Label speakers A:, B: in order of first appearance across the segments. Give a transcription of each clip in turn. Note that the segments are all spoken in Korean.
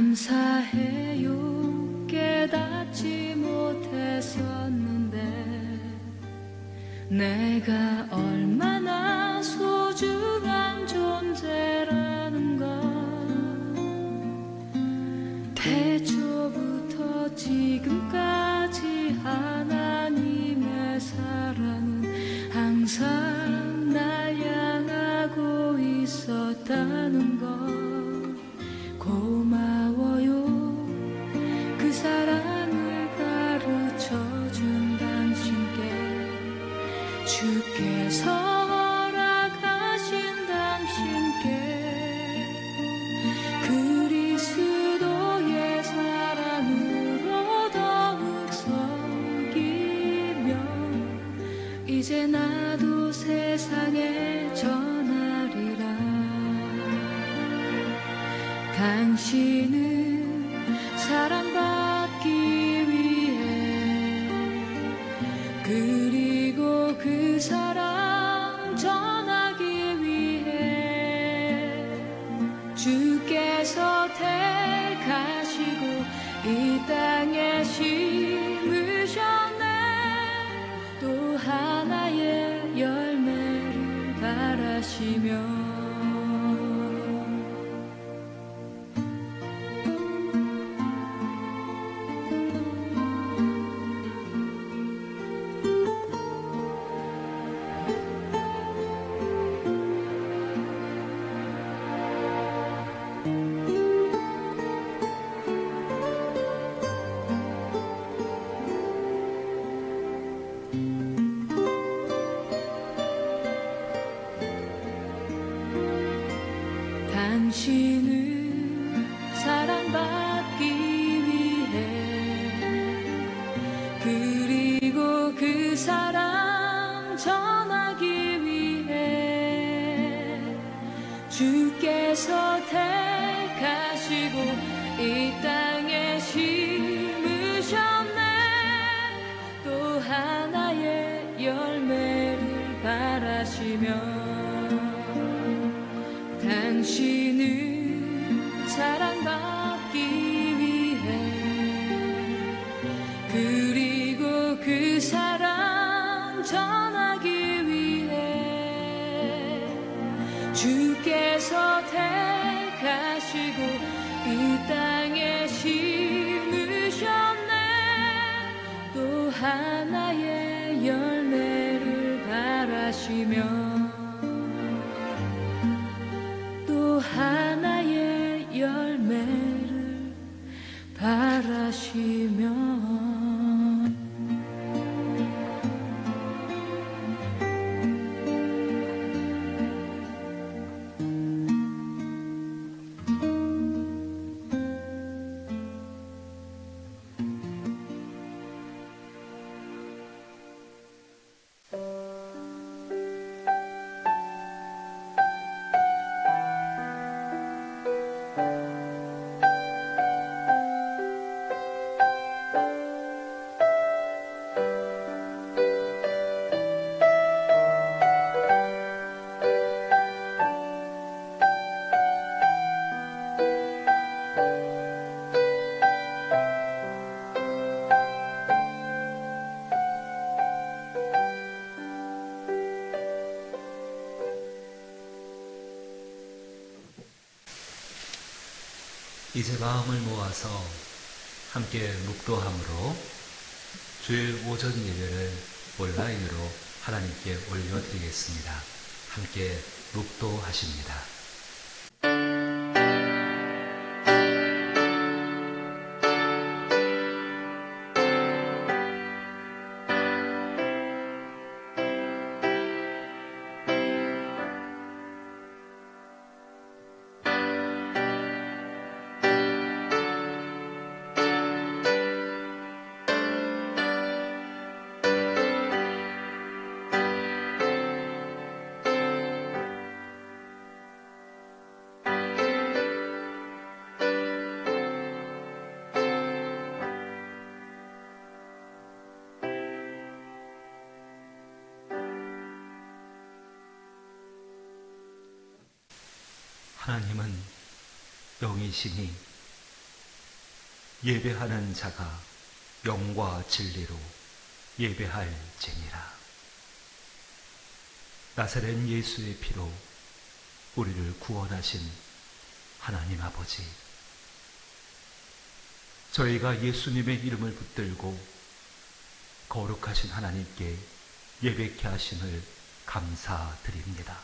A: 감사해요. 깨닫지 못했었는데 내가 얼마나 소중한 존재라는 걸 태초부터 지금까지 하나님의 사랑은 항상 날 향하고 있었다는 걸 고마워요. 그 사랑을 가르쳐준 당신께 주께서 허락하신 당신께 그리스도의 사랑으로 더욱 섬기며 이제 나도 세상에 전하리라. 당신은 사랑받기 위해 그리고 그 사랑 전하기 위해 주께서 택하시고 이 땅에 심으셨네. 또 하나의 열매를 바라시며 당신은 사랑받기 위해 그리고 그 사랑 전하기 위해 주께서 택하시고 이 땅에 심으셨네. 또 하나의 열매를 바라시며 당신은 사랑받기 위해 그리고 그 사랑 전하기 위해 주께서 택하시고 이 땅에 심으셨네. 또 하나의 열매를 바라시며 하나의 열매를 바라시며
B: 이제 마음을 모아서 함께 묵도함으로 주일 오전 예배를 온라인으로 하나님께 올려드리겠습니다. 함께 묵도하십니다. 하나님은 영이시니 예배하는 자가 영과 진리로 예배할지니라. 나사렛 예수의 피로 우리를 구원하신 하나님 아버지, 저희가 예수님의 이름을 붙들고 거룩하신 하나님께 예배케 하심을 감사드립니다.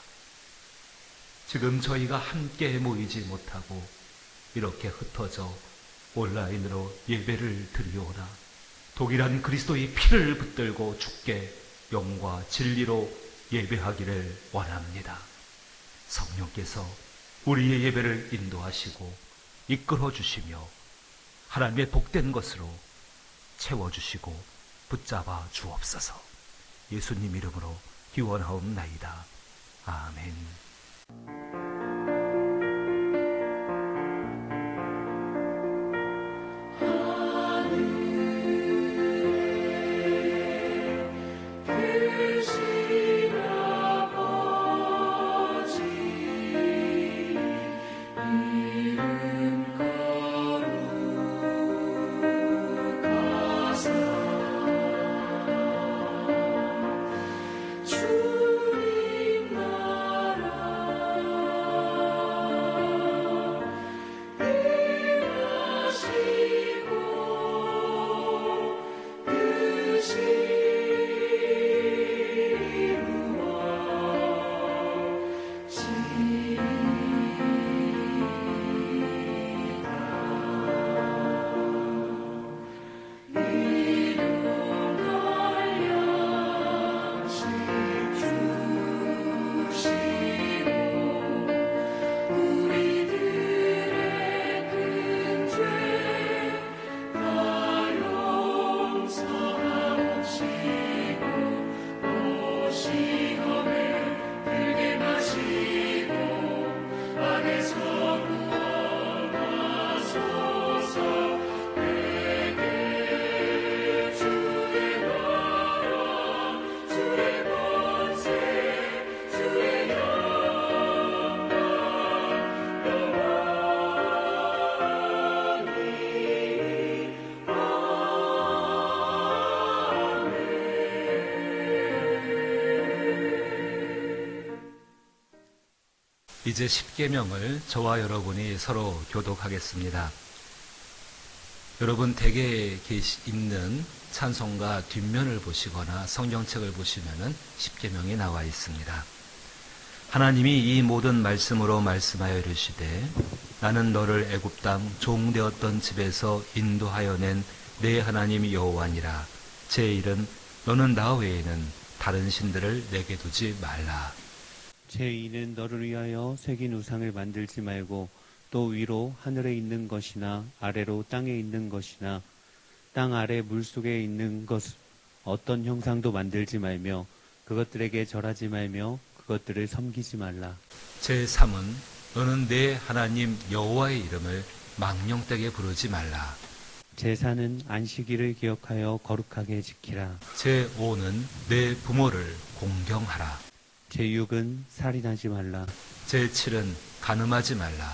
B: 지금 저희가 함께 모이지 못하고 이렇게 흩어져 온라인으로 예배를 드리오나 동일한 그리스도의 피를 붙들고 주께 영과 진리로 예배하기를 원합니다. 성령께서 우리의 예배를 인도하시고 이끌어 주시며 하나님의 복된 것으로 채워주시고 붙잡아 주옵소서. 예수님 이름으로 기원하옵나이다. 아멘. 이제 십계명을 저와 여러분이 서로 교독하겠습니다. 여러분 댁에 있는 찬송가 뒷면을 보시거나 성경책을 보시면은 십계명이 나와 있습니다. 하나님이 이 모든 말씀으로 말씀하여 이르시되 나는 너를 애굽 땅 종되었던 집에서 인도하여 낸 내 하나님 여호와니라. 제 일은 너는 나 외에는 다른 신들을 내게 두지 말라.
C: 제2는 너를 위하여 새긴 우상을 만들지 말고 또 위로 하늘에 있는 것이나 아래로 땅에 있는 것이나 땅 아래 물속에 있는 것 어떤 형상도 만들지 말며 그것들에게 절하지 말며 그것들을 섬기지 말라.
B: 제3은 너는 내 하나님 여호와의 이름을 망령되게 부르지 말라.
C: 제4는 안식일을 기억하여 거룩하게 지키라.
B: 제5는 내 부모를 공경하라.
C: 제6은 살인하지 말라.
B: 제7은 간음하지 말라.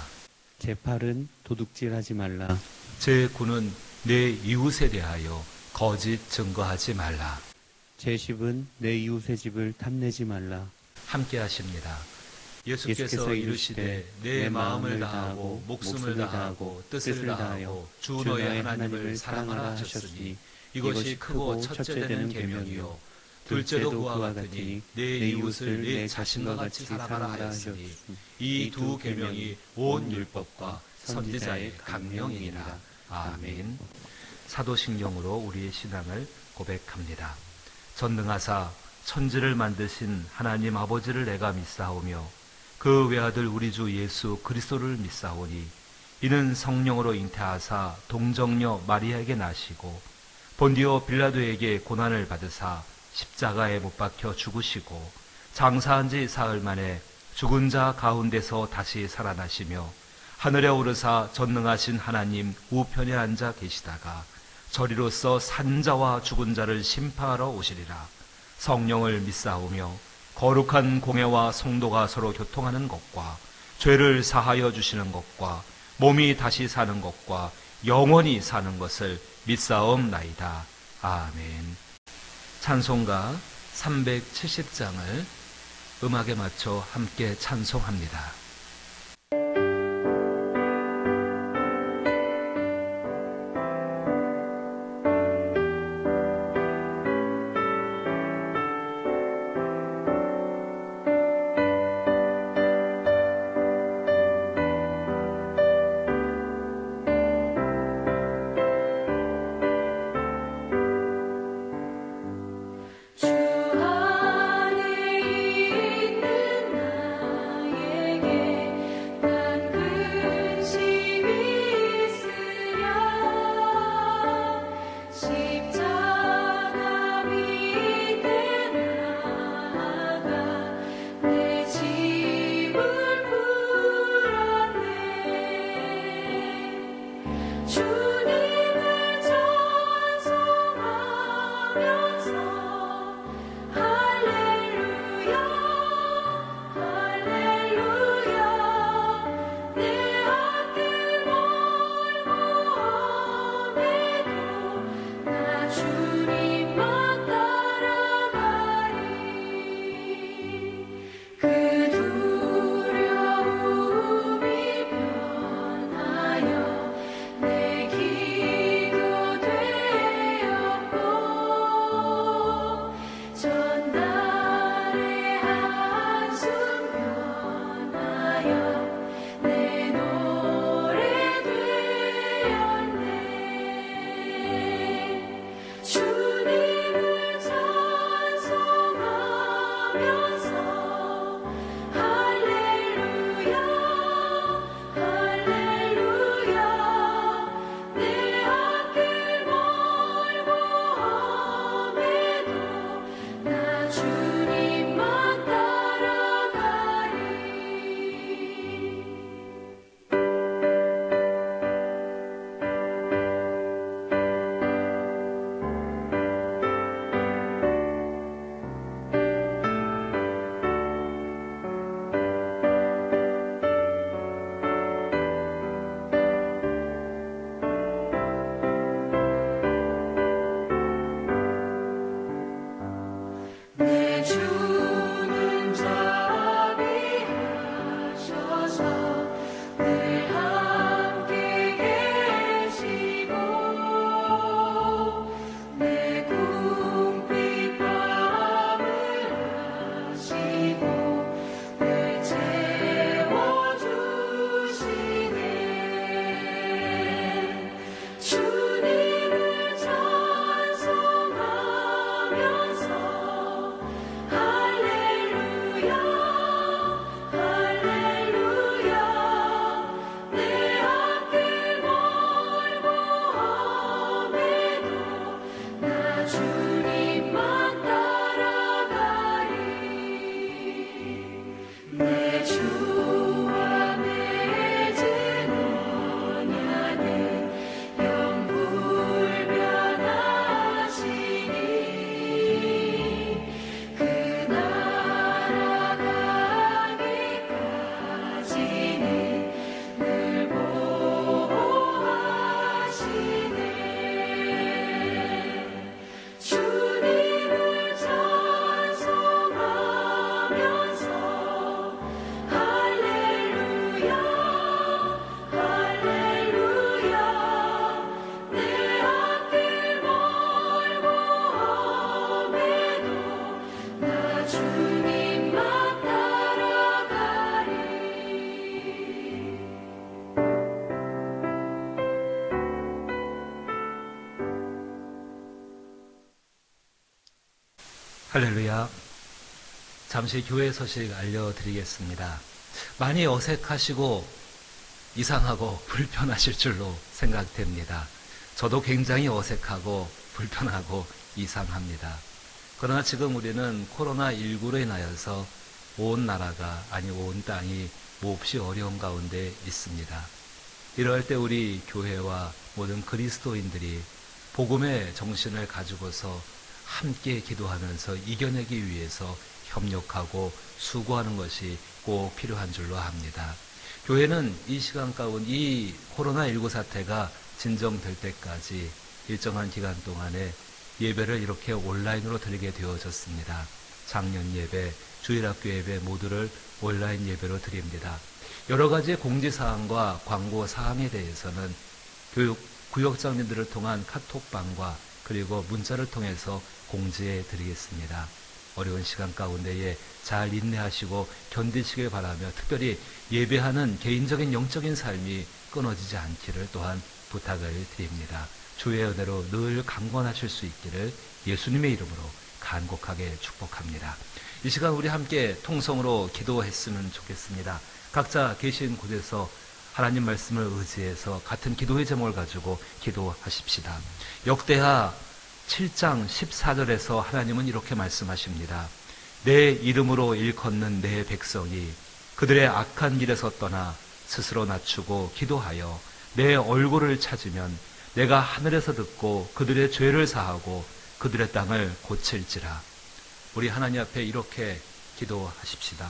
C: 제8은 도둑질하지 말라.
B: 제9는 내 이웃에 대하여 거짓 증거하지 말라.
C: 제10은 내 이웃의 집을 탐내지 말라.
B: 함께 하십니다. 예수께서 이르시되 내 마음을 다하고 목숨을 다하고 뜻을 다하고 주 너의 하나님을 사랑하라 하셨으니 이것이 크고 첫째 되는 계명이요 둘째도 그와 같으니 내 이웃을 내 자신과 같이 사랑하라 하였으니 이 두 계명이 온 율법과 선지자의 강령이니라. 아멘. 사도신경으로 우리의 신앙을 고백합니다. 전능하사 천지를 만드신 하나님 아버지를 내가 믿사오며 그 외아들 우리 주 예수 그리스도를 믿사오니 이는 성령으로 잉태하사 동정녀 마리아에게 나시고 본디오 빌라도에게 고난을 받으사 십자가에 못 박혀 죽으시고 장사한 지 사흘 만에 죽은 자 가운데서 다시 살아나시며 하늘에 오르사 전능하신 하나님 우편에 앉아 계시다가 저리로서 산자와 죽은 자를 심판하러 오시리라. 성령을 믿사오며 거룩한 공회와 성도가 서로 교통하는 것과 죄를 사하여 주시는 것과 몸이 다시 사는 것과 영원히 사는 것을 믿사옵나이다. 아멘. 찬송가 370장을 음악에 맞춰 함께 찬송합니다. 할렐루야. 잠시 교회 소식 알려드리겠습니다. 많이 어색하시고 이상하고 불편하실 줄로 생각됩니다. 저도 굉장히 어색하고 불편하고 이상합니다. 그러나 지금 우리는 코로나19로 인하여서 온 나라가, 아니 온 땅이 몹시 어려운 가운데 있습니다. 이럴 때 우리 교회와 모든 그리스도인들이 복음의 정신을 가지고서 함께 기도하면서 이겨내기 위해서 협력하고 수고하는 것이 꼭 필요한 줄로 압니다. 교회는 이 시간 가운데 이 코로나19 사태가 진정될 때까지 일정한 기간 동안에 예배를 이렇게 온라인으로 드리게 되어졌습니다. 작년 예배, 주일학교 예배 모두를 온라인 예배로 드립니다. 여러 가지 공지사항과 광고사항에 대해서는 구역장님들을 통한 카톡방과 그리고 문자를 통해서 공지해 드리겠습니다. 어려운 시간 가운데에 잘 인내하시고 견디시길 바라며 특별히 예배하는 개인적인 영적인 삶이 끊어지지 않기를 또한 부탁을 드립니다. 주의 은혜로 늘 강건하실 수 있기를 예수님의 이름으로 간곡하게 축복합니다. 이 시간 우리 함께 통성으로 기도했으면 좋겠습니다. 각자 계신 곳에서 하나님 말씀을 의지해서 같은 기도의 제목을 가지고 기도하십시다. 역대하 7장 14절에서 하나님은 이렇게 말씀하십니다. 내 이름으로 일컫는 내 백성이 그들의 악한 길에서 떠나 스스로 낮추고 기도하여 내 얼굴을 찾으면 내가 하늘에서 듣고 그들의 죄를 사하고 그들의 땅을 고칠지라. 우리 하나님 앞에 이렇게 기도하십시다.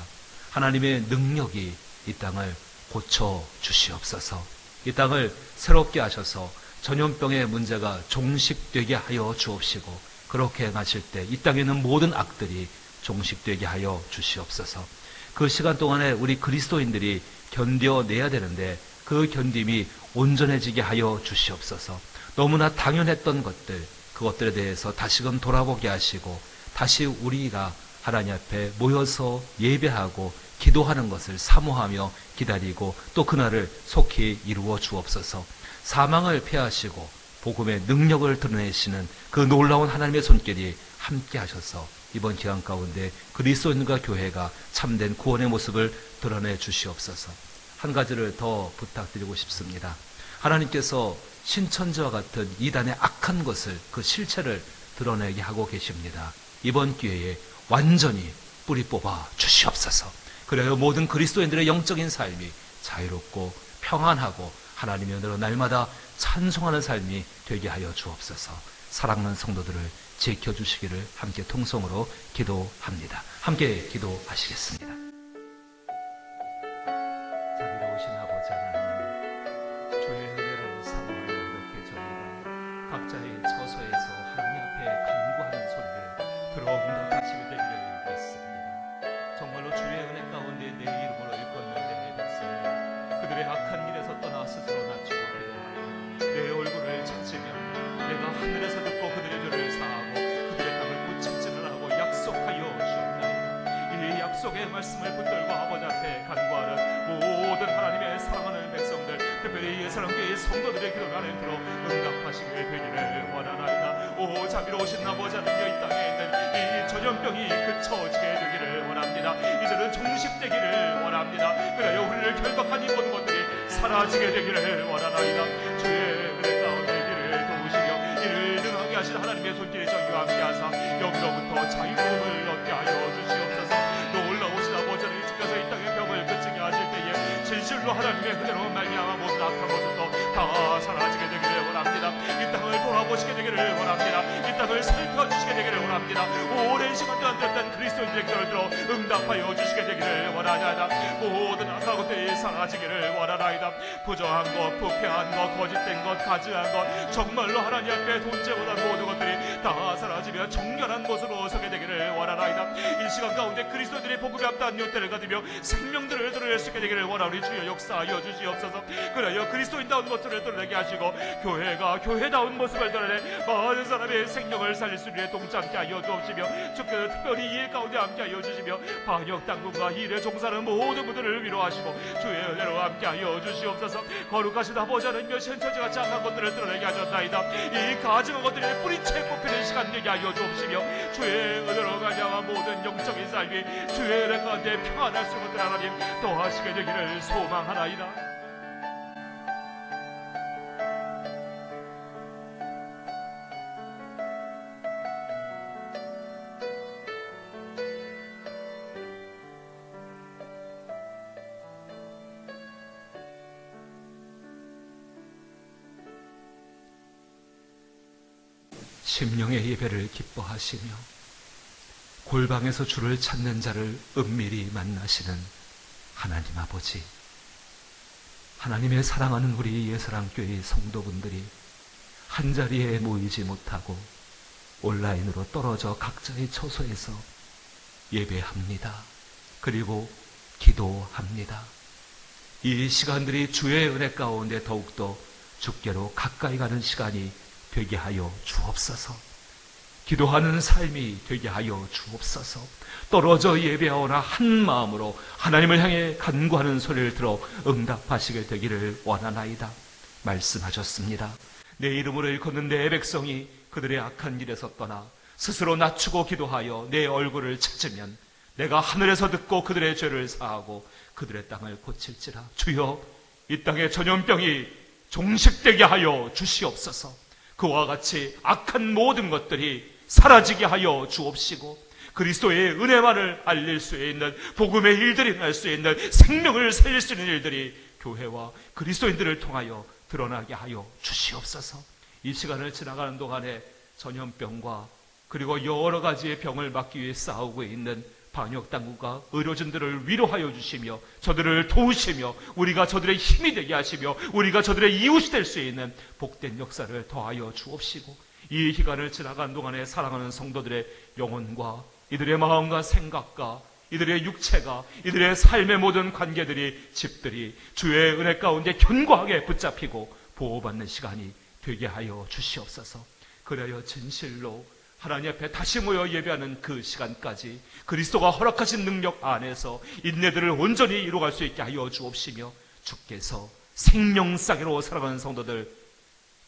B: 하나님의 능력이 이 땅을 고쳐 주시옵소서. 이 땅을 새롭게 하셔서 전염병의 문제가 종식되게 하여 주옵시고 그렇게 행하실 때 이 땅에 있는 모든 악들이 종식되게 하여 주시옵소서. 그 시간 동안에 우리 그리스도인들이 견뎌내야 되는데 그 견딤이 온전해지게 하여 주시옵소서. 너무나 당연했던 것들, 그것들에 대해서 다시금 돌아보게 하시고 다시 우리가 하나님 앞에 모여서 예배하고 기도하는 것을 사모하며 기다리고 또 그날을 속히 이루어 주옵소서. 사망을 패하시고 복음의 능력을 드러내시는 그 놀라운 하나님의 손길이 함께 하셔서 이번 기간 가운데 그리스도인과 교회가 참된 구원의 모습을 드러내 주시옵소서. 한 가지를 더 부탁드리고 싶습니다. 하나님께서 신천지와 같은 이단의 악한 것을 그 실체를 드러내게 하고 계십니다. 이번 기회에 완전히 뿌리 뽑아 주시옵소서. 그래야 모든 그리스도인들의 영적인 삶이 자유롭고 평안하고 하나님의 은혜로 날마다 찬송하는 삶이 되게 하여 주옵소서. 사랑하는 성도들을 지켜주시기를 함께 통성으로 기도합니다. 함께 기도하시겠습니다. 자비로우신 아버지 하나님, 주의 은혜를 사모하여 이렇게 저희가 각자의 처소에서 하나님 앞에 간구하는 소리를 들어 응답하시게 되기를 믿습니다. 정말로 주의 은혜 가운데 내 이름으로 일컫는 내 백성이 그들의 악한 길에서 떠나 스스로 낮추고 기도하여 내 얼굴을 찾으면 내가 하늘에서 듣고 그들의 죄를 사하고 그들의 땅을 고칠지를 하고 약속하여 주옵나이다. 이 약속의 말씀을 붙들고 아버지 앞에 간구하는 모든 하나님의 사랑하는 백성들, 특별히 예사랑교회 성도들의 기도를 들어 응답하시게 되기를 원하나이다. 오 자비로우신 아버지 하나님, 이 땅에 있는 이 전염병이 그쳐지게 되기를 원합니다. 이제는 종식되기를 원합니다. 그래야 우리를 결박한 이 모든 것들이 사라지게 되기를 원하나이다. 주의 은혜 가운데 길을 도우시며 이를 능하게 하신 하나님의 손길이 저희와 함께 하사 영으로부터 자유로움을 얻게 하여 주시옵소서. 놀라우신 아버지를 지켜서 이 땅의 병을 끝이게 하실 때에 진실로 하나님의 은혜로 말미암아 모든 악한 것들도 다 사라지게 되기를 원합니다. 이 땅을 돌아보시게 되기를 원합니다. 이 땅을 살펴주시게 되기를 원합니다. 오랜 시간 동안 들었던 그리스도인들의 기도를 들어 응답하여 주시게 되기를 원하나이다. 모든 악한 것들이 사라지기를 원하나이다. 부정한 것, 부패한 것, 거짓된 것, 가증한 것, 정말로 하나님 앞에 존재보다 모든 것들이 다 사라지며 정결한 모습으로 서게 되기를 원하나이다. 이 시간 가운데 그리스도인들이 복음의 합당한 요태를 가지며 생명들을 드러낼 수 있게 되기를 원하오니 주여 역사하여 주시옵소서. 그래야 그리스도인다운 모습을 드러내게 하시고 교회가 교회다운 모습을 드러내 많은 사람의 생명을 살릴 수 있는 동참케 하여 주옵시며 주께서 특별히 이 일 가운데 함께 하여 주시며 방역 당국과 일에 종사하는 모든 분들을 위로하시고 주의 은혜로 함께 하여 주시옵소서. 거룩하신 아버지 하나님의 신천지가 장한 것들을 드러내게 하셨나이다. 이 가증한 것들이 뿌리채 뽑히는 시간 되게 하여 주옵시며 주의 은혜로 가냐와 모든 영적인 삶이 주의 은혜 가운데 평안할 수 있는 하나님 더하시게 되기를 소망하나이다. 심령의 예배를 기뻐하시며 골방에서 주를 찾는 자를 은밀히 만나시는 하나님 아버지, 하나님의 사랑하는 우리 예사랑교회 성도분들이 한자리에 모이지 못하고 온라인으로 떨어져 각자의 처소에서 예배합니다. 그리고 기도합니다. 이 시간들이 주의 은혜 가운데 더욱더 주께로 가까이 가는 시간이 되게 하여 주옵소서. 기도하는 삶이 되게 하여 주옵소서. 떨어져 예배하오나 한 마음으로 하나님을 향해 간구하는 소리를 들어 응답하시게 되기를 원하나이다. 말씀하셨습니다. 내 이름으로 일컫는 내 백성이 그들의 악한 길에서 떠나 스스로 낮추고 기도하여 내 얼굴을 찾으면 내가 하늘에서 듣고 그들의 죄를 사하고 그들의 땅을 고칠지라. 주여, 이 땅의 전염병이 종식되게 하여 주시옵소서. 그와 같이 악한 모든 것들이 사라지게 하여 주옵시고 그리스도의 은혜만을 알릴 수 있는 복음의 일들이 날 수 있는 생명을 살릴 수 있는 일들이 교회와 그리스도인들을 통하여 드러나게 하여 주시옵소서. 이 시간을 지나가는 동안에 전염병과 그리고 여러 가지의 병을 막기 위해 싸우고 있는 방역당국과 의료진들을 위로하여 주시며 저들을 도우시며 우리가 저들의 힘이 되게 하시며 우리가 저들의 이웃이 될 수 있는 복된 역사를 더하여 주옵시고 이 기간을 지나간 동안에 사랑하는 성도들의 영혼과 이들의 마음과 생각과 이들의 육체가 이들의 삶의 모든 관계들이 집들이 주의 은혜 가운데 견고하게 붙잡히고 보호받는 시간이 되게 하여 주시옵소서. 그래야 진실로 하나님 앞에 다시 모여 예배하는 그 시간까지 그리스도가 허락하신 능력 안에서 인내들을 온전히 이루어갈 수 있게 하여 주옵시며 주께서 생명싸기로 살아가는 성도들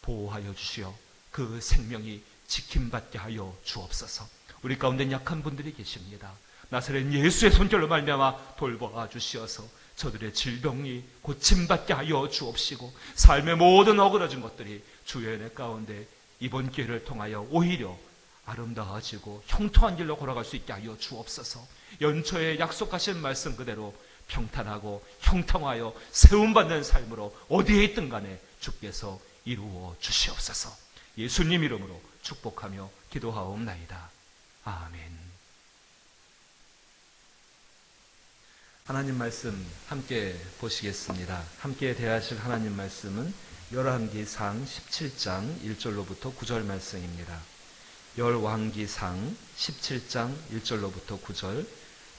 B: 보호하여 주시어 그 생명이 지킴받게 하여 주옵소서. 우리 가운데 약한 분들이 계십니다. 나사렛 예수의 손길로 말미암아 돌보아 주시어서 저들의 질병이 고침받게 하여 주옵시고 삶의 모든 어그러진 것들이 주의 은혜 가운데 이번 기회를 통하여 오히려 아름다워지고 형통한 길로 걸어갈 수 있게 하여 주옵소서. 연초에 약속하신 말씀 그대로 평탄하고 형통하여 세움받는 삶으로 어디에 있든 간에 주께서 이루어 주시옵소서. 예수님 이름으로 축복하며 기도하옵나이다. 아멘. 하나님 말씀 함께 보시겠습니다. 함께 대하실 하나님 말씀은 열왕기상 17장 1절로부터 9절 말씀입니다. 열왕기상 17장 1절로부터 9절.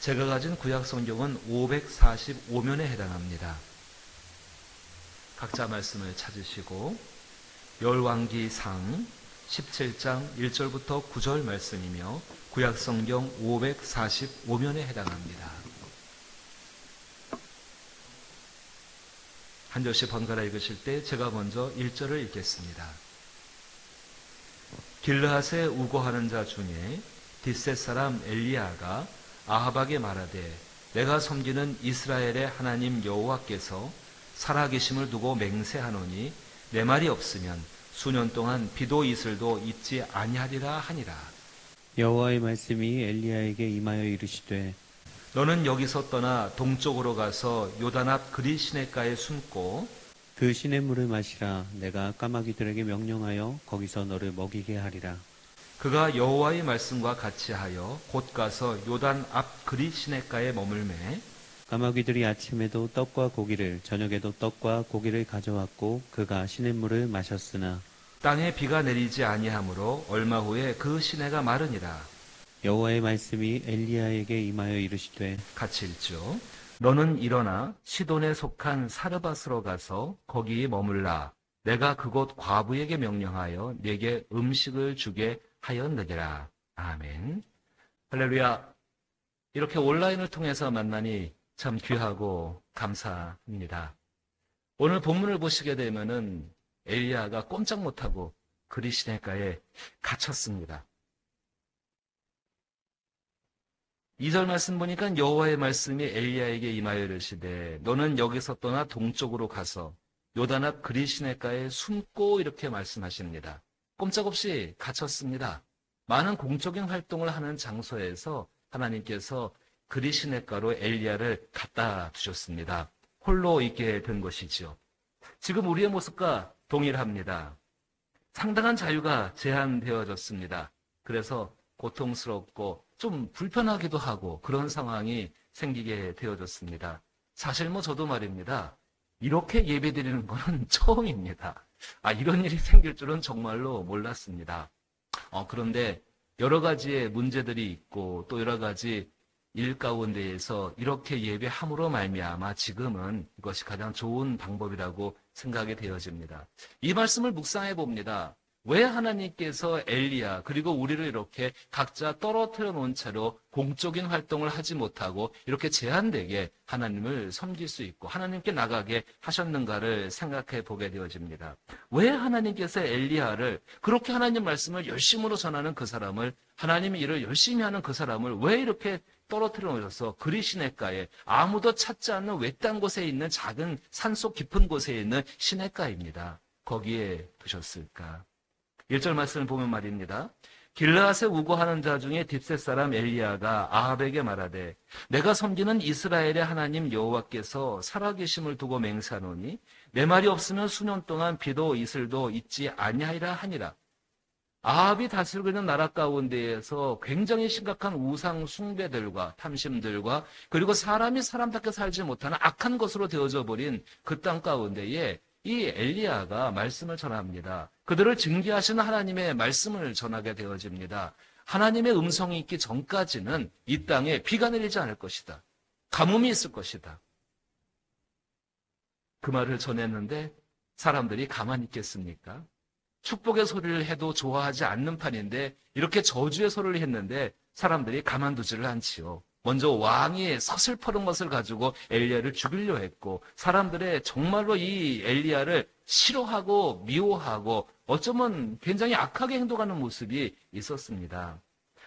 B: 제가 가진 구약 성경은 545면에 해당합니다. 각자 말씀을 찾으시고 열왕기상 17장 1절부터 9절 말씀이며 구약 성경 545면에 해당합니다. 한 절씩 번갈아 읽으실 때 제가 먼저 1절을 읽겠습니다. 길르앗에 우거하는 자 중에 디셋 사람 엘리야가 아합에게 말하되 내가 섬기는 이스라엘의 하나님 여호와께서 살아계심을 두고 맹세하노니 내 말이 없으면 수년 동안 비도 이슬도 있지 아니하리라 하니라.
C: 여호와의 말씀이 엘리야에게 임하여 이르시되
B: 너는 여기서 떠나 동쪽으로 가서 요단 앞 그리 시냇가에 숨고
C: 그 시냇물을 마시라. 내가 까마귀들에게 명령하여 거기서 너를 먹이게 하리라.
B: 그가 여호와의 말씀과 같이 하여 곧 가서 요단 앞 그리 시냇가에 머물매
C: 까마귀들이 아침에도 떡과 고기를 저녁에도 떡과 고기를 가져왔고 그가 시냇물을 마셨으나
B: 땅에 비가 내리지 아니하므로 얼마 후에 그 시내가 마르니라.
C: 여호와의 말씀이 엘리야에게 임하여 이르시되
B: 같이 읽죠. 너는 일어나 시돈에 속한 사르밧으로 가서 거기 머물라. 내가 그곳 과부에게 명령하여 네게 음식을 주게 하였느니라. 아멘. 할렐루야. 이렇게 온라인을 통해서 만나니 참 귀하고 감사합니다. 오늘 본문을 보시게 되면은 엘리야가 꼼짝 못하고 그리 시냇가에 갇혔습니다. 2절 말씀 보니까 여호와의 말씀이 엘리야에게 임하여 이르시되 너는 여기서 떠나 동쪽으로 가서 요단 앞 그리 시냇가에 숨고 이렇게 말씀하십니다. 꼼짝없이 갇혔습니다. 많은 공적인 활동을 하는 장소에서 하나님께서 그리 시냇가로 엘리야를 갖다 두셨습니다. 홀로 있게 된 것이죠. 지금 우리의 모습과 동일합니다. 상당한 자유가 제한되어졌습니다. 그래서 고통스럽고 좀 불편하기도 하고 그런 상황이 생기게 되어졌습니다. 사실 저도 말입니다.
D: 이렇게 예배드리는 것은 처음입니다. 이런 일이 생길 줄은 정말로 몰랐습니다. 그런데 여러 가지의 문제들이 있고 또 여러 가지 일 가운데에서 이렇게 예배함으로 말미암아 지금은 이것이 가장 좋은 방법이라고 생각이 되어집니다. 이 말씀을 묵상해 봅니다. 왜 하나님께서 엘리야 그리고 우리를 이렇게 각자 떨어뜨려 놓은 채로 공적인 활동을 하지 못하고 이렇게 제한되게 하나님을 섬길 수 있고 하나님께 나가게 하셨는가를 생각해 보게 되어집니다. 왜 하나님께서 엘리야를 그렇게 하나님 말씀을 열심으로 전하는 그 사람을 하나님의 일을 열심히 하는 그 사람을 왜 이렇게 떨어뜨려 놓으셔서 그리시냇가에 아무도 찾지 않는 외딴 곳에 있는 작은 산속 깊은 곳에 있는 시냇가입니다. 거기에 두셨을까? 1절 말씀을 보면 말입니다. 길르앗에 우거하는 자 중에 딥셋 사람 엘리야가 아합에게 말하되 내가 섬기는 이스라엘의 하나님 여호와께서 살아계심을 두고 맹세하노니 내 말이 없으면 수년 동안 비도 이슬도 있지 아니하리라 하니라. 아합이 다스리고 있는 나라 가운데에서 굉장히 심각한 우상 숭배들과 탐심들과 그리고 사람이 사람답게 살지 못하는 악한 것으로 되어져 버린 그 땅 가운데에 이 엘리야가 말씀을 전합니다. 그들을 징계하시는 하나님의 말씀을 전하게 되어집니다. 하나님의 음성이 있기 전까지는 이 땅에 비가 내리지 않을 것이다. 가뭄이 있을 것이다. 그 말을 전했는데 사람들이 가만히 있겠습니까? 축복의 소리를 해도 좋아하지 않는 판인데 이렇게 저주의 소리를 했는데 사람들이 가만두지를 않지요. 먼저 왕이 서슬퍼른 것을 가지고 엘리야를 죽이려 했고 사람들의 정말로 이 엘리야를 싫어하고 미워하고 어쩌면 굉장히 악하게 행동하는 모습이 있었습니다.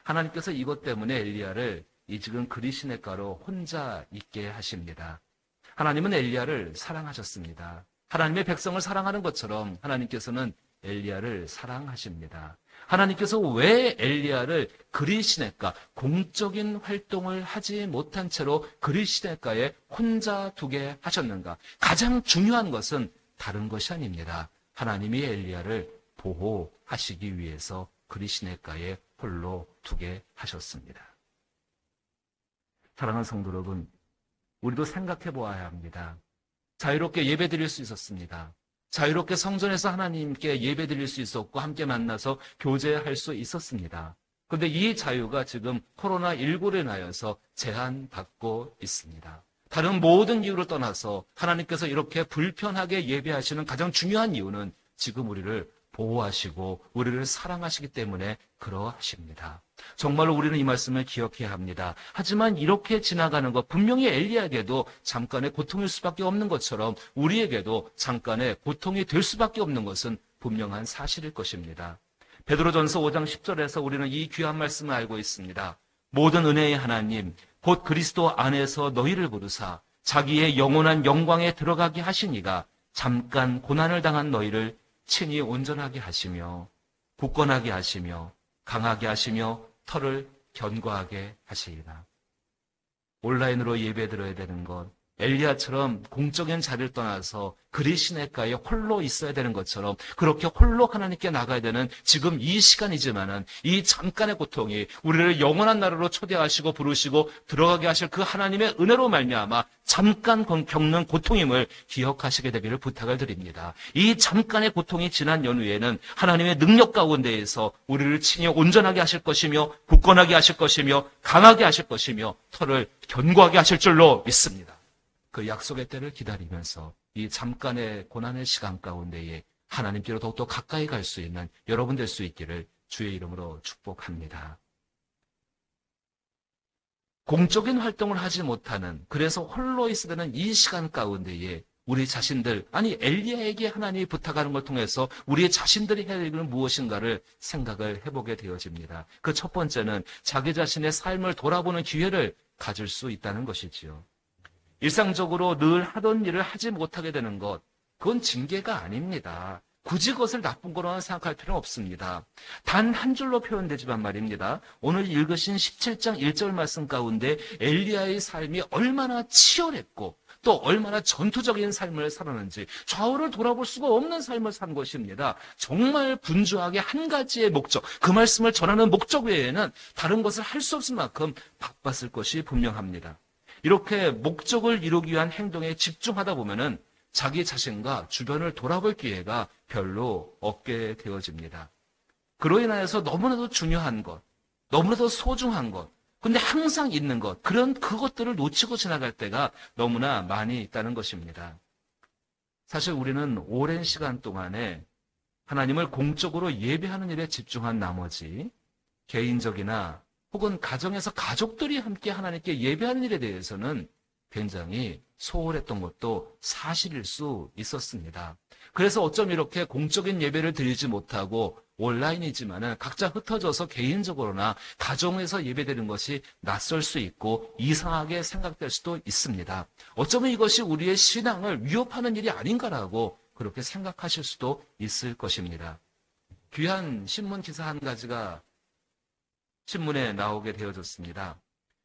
D: 하나님께서 이것 때문에 엘리야를 이 지금 그리시네가로 혼자 있게 하십니다. 하나님은 엘리야를 사랑하셨습니다. 하나님의 백성을 사랑하는 것처럼 하나님께서는 엘리야를 사랑하십니다. 하나님께서 왜 엘리야를 그리시네가 공적인 활동을 하지 못한 채로 그리시네가에 혼자 두게 하셨는가? 가장 중요한 것은 다른 것이 아닙니다. 하나님이 엘리야를 보호하시기 위해서 그리시네가에 홀로 두게 하셨습니다. 사랑하는 성도 여러분, 우리도 생각해 보아야 합니다. 자유롭게 예배드릴 수 있었습니다. 자유롭게 성전에서 하나님께 예배드릴 수 있었고 함께 만나서 교제할 수 있었습니다. 그런데 이 자유가 지금 코로나19로 인하여서 제한받고 있습니다. 다른 모든 이유를 떠나서 하나님께서 이렇게 불편하게 예배하시는 가장 중요한 이유는 지금 우리를 보호하시고 우리를 사랑하시기 때문에 그러하십니다. 정말로 우리는 이 말씀을 기억해야 합니다. 하지만 이렇게 지나가는 것, 분명히 엘리야에게도 잠깐의 고통일 수밖에 없는 것처럼 우리에게도 잠깐의 고통이 될 수밖에 없는 것은 분명한 사실일 것입니다. 베드로전서 5장 10절에서 우리는 이 귀한 말씀을 알고 있습니다. 모든 은혜의 하나님 곧 그리스도 안에서 너희를 부르사 자기의 영원한 영광에 들어가게 하시니가 잠깐 고난을 당한 너희를 친히 온전하게 하시며 굳건하게 하시며 강하게 하시며 털을 견고하게 하시리라. 온라인으로 예배 드려야 되는 것, 엘리야처럼 공적인 자리를 떠나서 그리시네가에 홀로 있어야 되는 것처럼 그렇게 홀로 하나님께 나가야 되는 지금 이 시간이지만은 이 잠깐의 고통이 우리를 영원한 나라로 초대하시고 부르시고 들어가게 하실 그 하나님의 은혜로 말미암아 잠깐 겪는 고통임을 기억하시게 되기를 부탁을 드립니다. 이 잠깐의 고통이 지난 연후에는 하나님의 능력 가운데에서 우리를 친히 온전하게 하실 것이며 굳건하게 하실 것이며 강하게 하실 것이며 털을 견고하게 하실 줄로 믿습니다. 그 약속의 때를 기다리면서 이 잠깐의 고난의 시간 가운데에 하나님께로 더욱더 가까이 갈 수 있는 여러분 될 수 있기를 주의 이름으로 축복합니다. 공적인 활동을 하지 못하는, 그래서 홀로 있어야 되는 이 시간 가운데에 우리 자신들, 아니 엘리야에게 하나님이 부탁하는 걸 통해서 우리 자신들이 해야 될 일은 무엇인가를 생각을 해보게 되어집니다. 그 첫 번째는 자기 자신의 삶을 돌아보는 기회를 가질 수 있다는 것이지요. 일상적으로 늘 하던 일을 하지 못하게 되는 것, 그건 징계가 아닙니다. 굳이 그것을 나쁜 거라고 생각할 필요는 없습니다. 단 한 줄로 표현되지만 말입니다. 오늘 읽으신 17장 1절 말씀 가운데 엘리야의 삶이 얼마나 치열했고 또 얼마나 전투적인 삶을 살았는지 좌우를 돌아볼 수가 없는 삶을 산 것입니다. 정말 분주하게 한 가지의 목적, 그 말씀을 전하는 목적 외에는 다른 것을 할 수 없을 만큼 바빴을 것이 분명합니다. 이렇게 목적을 이루기 위한 행동에 집중하다 보면은 자기 자신과 주변을 돌아볼 기회가 별로 없게 되어집니다. 그로 인하여서 너무나도 중요한 것, 너무나도 소중한 것, 근데 항상 있는 것, 그것들을 놓치고 지나갈 때가 너무나 많이 있다는 것입니다. 사실 우리는 오랜 시간 동안에 하나님을 공적으로 예배하는 일에 집중한 나머지 개인적이나 혹은 가정에서 가족들이 함께 하나님께 예배하는 일에 대해서는 굉장히 소홀했던 것도 사실일 수 있었습니다. 그래서 어쩜 이렇게 공적인 예배를 드리지 못하고 온라인이지만은 각자 흩어져서 개인적으로나 가정에서 예배드리는 것이 낯설 수 있고 이상하게 생각될 수도 있습니다. 어쩌면 이것이 우리의 신앙을 위협하는 일이 아닌가라고 그렇게 생각하실 수도 있을 것입니다. 귀한 신문 기사 한 가지가 신문에 나오게 되어졌습니다.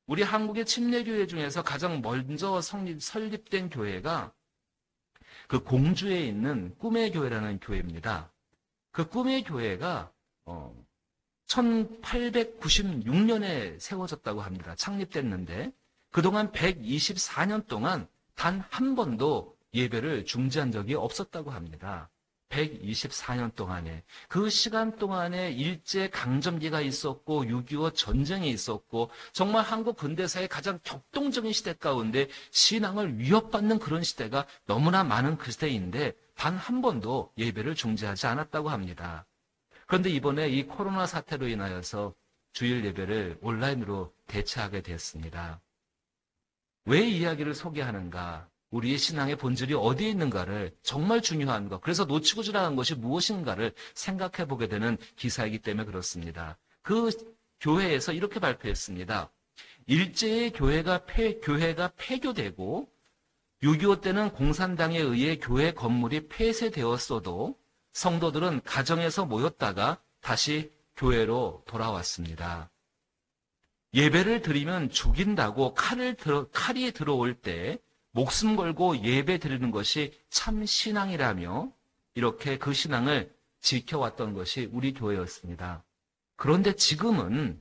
D: 우리 한국의 침례교회 중에서 가장 먼저 설립된 교회가 그 공주에 있는 꿈의 교회라는 교회입니다. 그 꿈의 교회가 1896년에 세워졌다고 합니다. 창립됐는데 그동안 124년 동안 단 한 번도 예배를 중지한 적이 없었다고 합니다. 124년 동안에 그 시간 동안에 일제 강점기가 있었고 6.25 전쟁이 있었고 정말 한국 근대사의 가장 격동적인 시대 가운데 신앙을 위협받는 그런 시대가 너무나 많은 그 시대인데 단 한 번도 예배를 중지하지 않았다고 합니다. 그런데 이번에 이 코로나 사태로 인하여서 주일 예배를 온라인으로 대체하게 됐습니다. 왜 이 이야기를 소개하는가? 우리의 신앙의 본질이 어디에 있는가를 정말 중요한 것, 그래서 놓치고 지나간 것이 무엇인가를 생각해 보게 되는 기사이기 때문에 그렇습니다. 그 교회에서 이렇게 발표했습니다. 일제의 교회가 폐교되고 6.25 때는 공산당에 의해 교회 건물이 폐쇄되었어도 성도들은 가정에서 모였다가 다시 교회로 돌아왔습니다. 예배를 드리면 죽인다고 칼이 들어올 때 목숨 걸고 예배 드리는 것이 참 신앙이라며 이렇게 그 신앙을 지켜왔던 것이 우리 교회였습니다. 그런데 지금은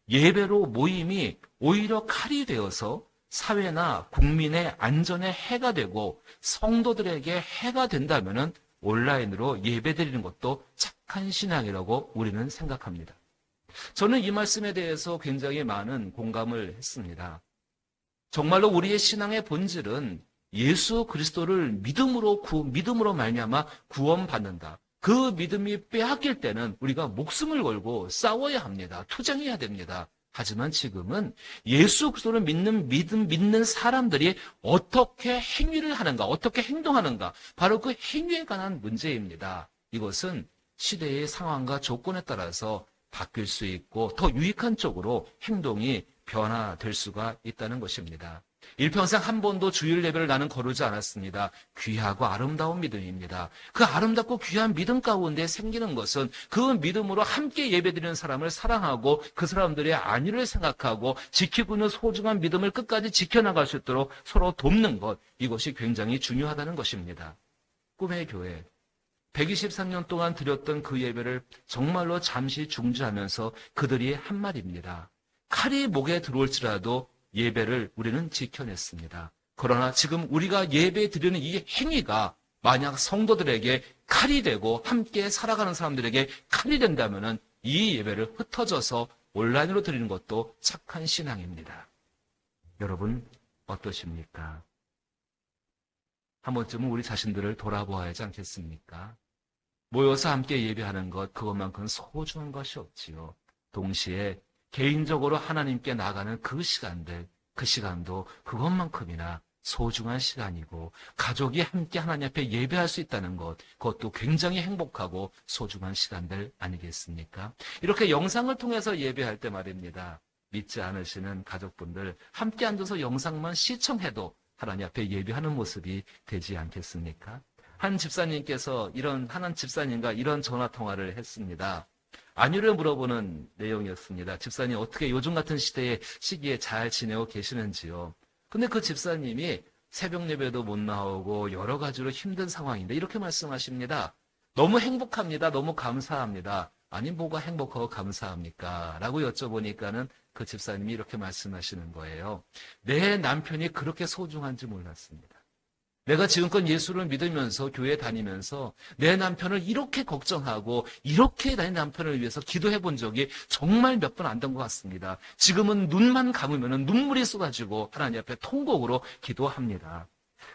D: 예배로 모임이 오히려 칼이 되어서 사회나 국민의 안전에 해가 되고 성도들에게 해가 된다면 온라인으로 예배 드리는 것도 착한 신앙이라고 우리는 생각합니다. 저는 이 말씀에 대해서 굉장히 많은 공감을 했습니다. 정말로 우리의 신앙의 본질은 예수 그리스도를 믿음으로 말미암아 구원받는다. 그 믿음이 빼앗길 때는 우리가 목숨을 걸고 싸워야 합니다. 투쟁해야 됩니다. 하지만 지금은 예수 그리스도를 믿는 사람들이 어떻게 행위를 하는가, 어떻게 행동하는가, 바로 그 행위에 관한 문제입니다. 이것은 시대의 상황과 조건에 따라서 바뀔 수 있고 더 유익한 쪽으로 행동이 변화될 수가 있다는 것입니다. 일평생 한 번도 주일 예배를 나는 거르지 않았습니다. 귀하고 아름다운 믿음입니다. 그 아름답고 귀한 믿음 가운데 생기는 것은 그 믿음으로 함께 예배드리는 사람을 사랑하고 그 사람들의 안위를 생각하고 지키고 있는 소중한 믿음을 끝까지 지켜나갈 수 있도록 서로 돕는 것, 이것이 굉장히 중요하다는 것입니다. 꿈의 교회, 123년 동안 드렸던 그 예배를 정말로 잠시 중지하면서 그들이 한 말입니다. 칼이 목에 들어올지라도 예배를 우리는 지켜냈습니다. 그러나 지금 우리가 예배 드리는 이 행위가 만약 성도들에게 칼이 되고 함께 살아가는 사람들에게 칼이 된다면 이 예배를 흩어져서 온라인으로 드리는 것도 착한 신앙입니다. 여러분 어떠십니까? 한 번쯤은 우리 자신들을 돌아보아야 하지 않겠습니까? 모여서 함께 예배하는 것, 그것만큼 소중한 것이 없지요. 동시에 개인적으로 하나님께 나가는 그 시간들, 그 시간도 그것만큼이나 소중한 시간이고 가족이 함께 하나님 앞에 예배할 수 있다는 것, 그것도 굉장히 행복하고 소중한 시간들 아니겠습니까? 이렇게 영상을 통해서 예배할 때 말입니다. 믿지 않으시는 가족분들 함께 앉아서 영상만 시청해도 하나님 앞에 예배하는 모습이 되지 않겠습니까? 한 집사님께서 하나님 집사님과 이런 전화 통화를 했습니다. 안위를 물어보는 내용이었습니다. 집사님 어떻게 요즘 같은 시기에 잘 지내고 계시는지요? 근데 그 집사님이 새벽 예배도 못 나오고 여러 가지로 힘든 상황인데 이렇게 말씀하십니다. 너무 행복합니다. 너무 감사합니다. 아니 뭐가 행복하고 감사합니까? 라고 여쭤보니까는 그 집사님이 이렇게 말씀하시는 거예요. 내 남편이 그렇게 소중한지 몰랐습니다. 내가 지금껏 예수를 믿으면서 교회 다니면서 내 남편을 이렇게 걱정하고 이렇게 내 남편을 위해서 기도해 본 적이 정말 몇 번 안 된 것 같습니다. 지금은 눈만 감으면 눈물이 쏟아지고 하나님 앞에 통곡으로 기도합니다.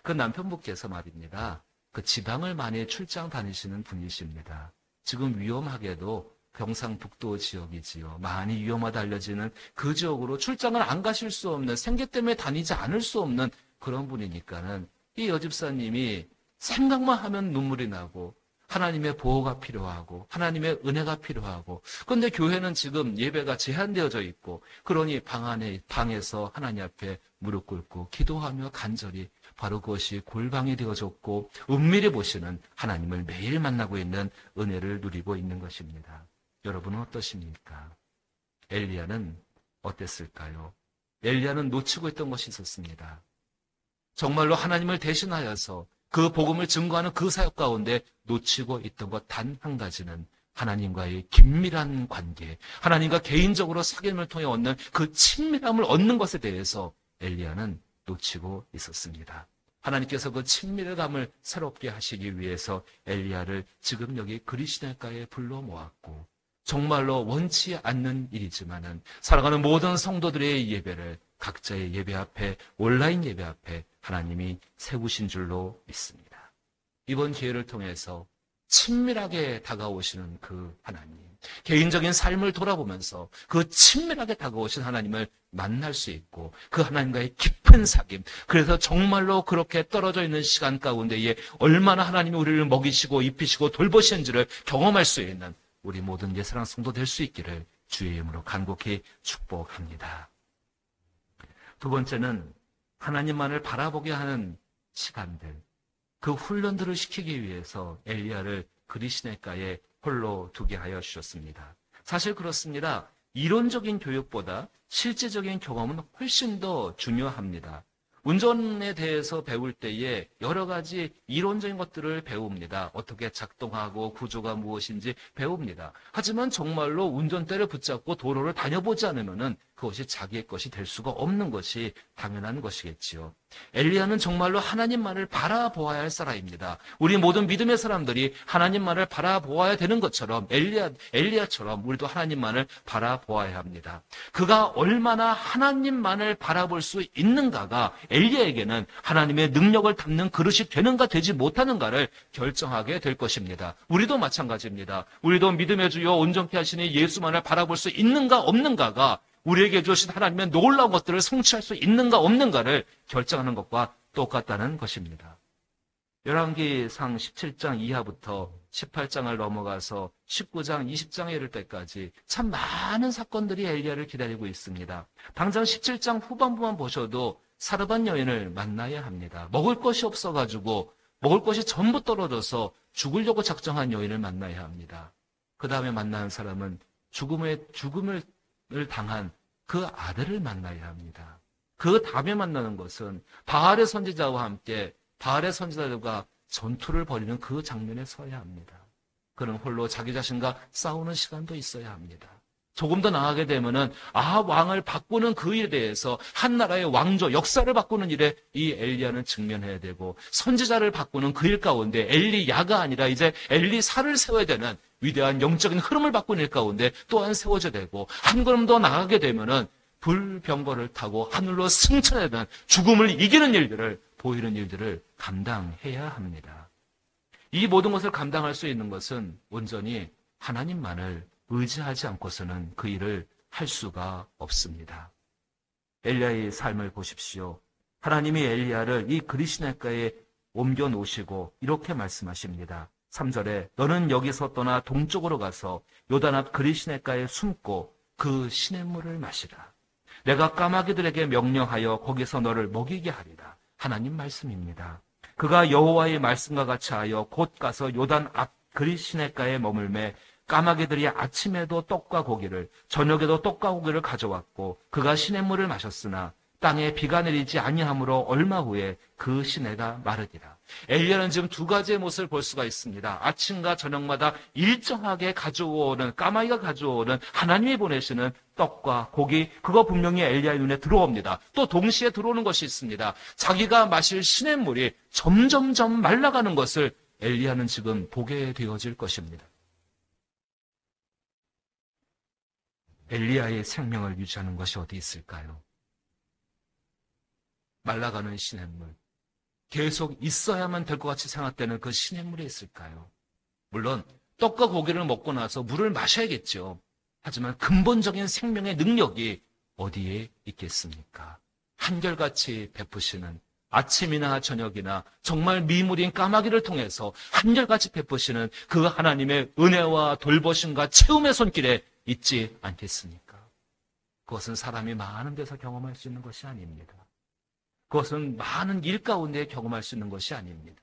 D: 그 남편분께서 말입니다. 그 지방을 많이 출장 다니시는 분이십니다. 지금 위험하게도 경상북도 지역이지요. 많이 위험하다 알려지는 그 지역으로 출장을 안 가실 수 없는, 생계 때문에 다니지 않을 수 없는 그런 분이니까는 이 여집사님이 생각만 하면 눈물이 나고 하나님의 보호가 필요하고 하나님의 은혜가 필요하고, 그런데 교회는 지금 예배가 제한되어져 있고, 그러니 방에서 하나님 앞에 무릎 꿇고 기도하며 간절히 바로 그것이 골방이 되어졌고 은밀히 보시는 하나님을 매일 만나고 있는 은혜를 누리고 있는 것입니다. 여러분은 어떠십니까? 엘리야는 어땠을까요? 엘리야는 놓치고 있던 것이 있었습니다. 정말로 하나님을 대신하여서 그 복음을 증거하는 그 사역 가운데 놓치고 있던 것 단 한 가지는 하나님과의 긴밀한 관계, 하나님과 개인적으로 사귐을 통해 얻는 그 친밀함을 얻는 것에 대해서 엘리야는 놓치고 있었습니다. 하나님께서 그 친밀감을 새롭게 하시기 위해서 엘리야를 지금 여기 그리시네가에 불러 모았고, 정말로 원치 않는 일이지만은 사랑하는 모든 성도들의 예배를 각자의 예배 앞에, 온라인 예배 앞에 하나님이 세우신 줄로 믿습니다. 이번 기회를 통해서 친밀하게 다가오시는 그 하나님, 개인적인 삶을 돌아보면서 그 친밀하게 다가오신 하나님을 만날 수 있고, 그 하나님과의 깊은 사귐, 그래서 정말로 그렇게 떨어져 있는 시간 가운데에 얼마나 하나님이 우리를 먹이시고 입히시고 돌보시는지를 경험할 수 있는 우리 모든 예사랑 성도 될 수 있기를 주의 이름으로 간곡히 축복합니다. 두 번째는 하나님만을 바라보게 하는 시간들, 그 훈련들을 시키기 위해서 엘리야를 그리시네가에 홀로 두게 하여 주셨습니다. 사실 그렇습니다. 이론적인 교육보다 실제적인 경험은 훨씬 더 중요합니다. 운전에 대해서 배울 때에 여러 가지 이론적인 것들을 배웁니다. 어떻게 작동하고 구조가 무엇인지 배웁니다. 하지만 정말로 운전대를 붙잡고 도로를 다녀보지 않으면 그것이 자기의 것이 될 수가 없는 것이 당연한 것이겠지요. 엘리야는 정말로 하나님만을 바라보아야 할 사람입니다. 우리 모든 믿음의 사람들이 하나님만을 바라보아야 되는 것처럼 엘리야처럼 우리도 하나님만을 바라보아야 합니다. 그가 얼마나 하나님만을 바라볼 수 있는가가 엘리야에게는 하나님의 능력을 담는 그릇이 되는가 되지 못하는가를 결정하게 될 것입니다. 우리도 마찬가지입니다. 우리도 믿음의 주여 온전케 하시는 예수만을 바라볼 수 있는가 없는가가 우리에게 주신 하나님의 놀라운 것들을 성취할 수 있는가 없는가를 결정하는 것과 똑같다는 것입니다. 열왕기상 17장 이하부터 18장을 넘어가서 19장, 20장에 이를 때까지 참 많은 사건들이 엘리야를 기다리고 있습니다. 당장 17장 후반부만 보셔도 사르밧 여인을 만나야 합니다. 먹을 것이 없어가지고 먹을 것이 전부 떨어져서 죽으려고 작정한 여인을 만나야 합니다. 그 다음에 만나는 사람은 죽음을 당한 그 아들을 만나야 합니다. 그 다음에 만나는 것은 바알의 선지자와 함께 바알의 선지자들과 전투를 벌이는 그 장면에 서야 합니다. 그는 홀로 자기 자신과 싸우는 시간도 있어야 합니다. 조금 더 나아가게 되면은 왕을 바꾸는 그 일에 대해서 한 나라의 왕조, 역사를 바꾸는 일에 이 엘리야는 직면해야 되고, 선지자를 바꾸는 그 일 가운데 엘리야가 아니라 이제 엘리사를 세워야 되는 위대한 영적인 흐름을 바꾸는 일 가운데 또한 세워져야 되고, 한 걸음 더 나가게 되면은 불병거를 타고 하늘로 승천하는 죽음을 이기는 일들을, 보이는 일들을 감당해야 합니다. 이 모든 것을 감당할 수 있는 것은 온전히 하나님만을 의지하지 않고서는 그 일을 할 수가 없습니다. 엘리야의 삶을 보십시오. 하나님이 엘리야를 이 그리시네가에 옮겨 놓으시고 이렇게 말씀하십니다. 3절에 너는 여기서 떠나 동쪽으로 가서 요단 앞 그리시네가에 숨고 그 시냇물을 마시라. 내가 까마귀들에게 명령하여 거기서 너를 먹이게 하리라. 하나님 말씀입니다. 그가 여호와의 말씀과 같이 하여 곧 가서 요단 앞 그리시네가에 머물매 까마귀들이 아침에도 떡과 고기를, 저녁에도 떡과 고기를 가져왔고 그가 시냇물을 마셨으나 땅에 비가 내리지 아니하므로 얼마 후에 그 시내가 마르니라. 엘리야는 지금 두 가지의 모습을 볼 수가 있습니다. 아침과 저녁마다 일정하게 가져오는, 까마귀가 가져오는 하나님이 보내시는 떡과 고기, 그거 분명히 엘리야의 눈에 들어옵니다. 또 동시에 들어오는 것이 있습니다. 자기가 마실 시냇물이 점점점 말라가는 것을 엘리야는 지금 보게 되어질 것입니다. 엘리야의 생명을 유지하는 것이 어디 있을까요? 말라가는 시냇물, 계속 있어야만 될 것 같이 생각되는 그 시냇물이 있을까요? 물론 떡과 고기를 먹고 나서 물을 마셔야겠죠. 하지만 근본적인 생명의 능력이 어디에 있겠습니까? 한결같이 베푸시는, 아침이나 저녁이나 정말 미물인 까마귀를 통해서 한결같이 베푸시는 그 하나님의 은혜와 돌보심과 채움의 손길에 있지 않겠습니까? 그것은 사람이 많은 데서 경험할 수 있는 것이 아닙니다. 그것은 많은 일 가운데 경험할 수 있는 것이 아닙니다.